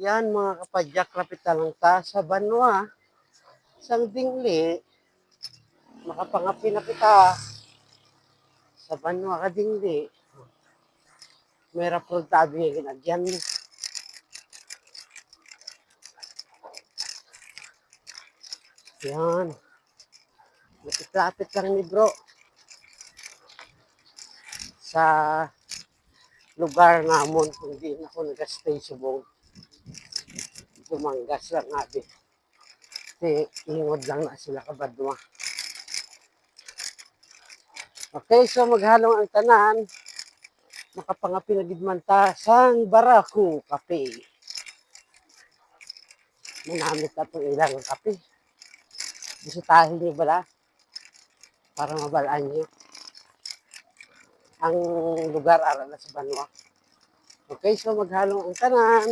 Yan mga kapadyak, lapit na lang ta sa Banwa. Sang dingli, makapangapi na kita. Sa Banwa ka dingli. Mera prod tabi nga ginagyan mo. Yan. Lapit-lapit lang ni bro. Sa lugar namon kung di na ako nag-stay subong. Dumanggas lang natin. Kasi ingod lang na sila kabadwa. Okay, so maghalong ang tanan. Makapangapi na gidmanta sang Barako Kape. Manamit na itong ilang kape. Bisitahin niyo bala para mabalaan niyo ang lugar ara na sa Banwa. Okay, so maghalong ang tanan.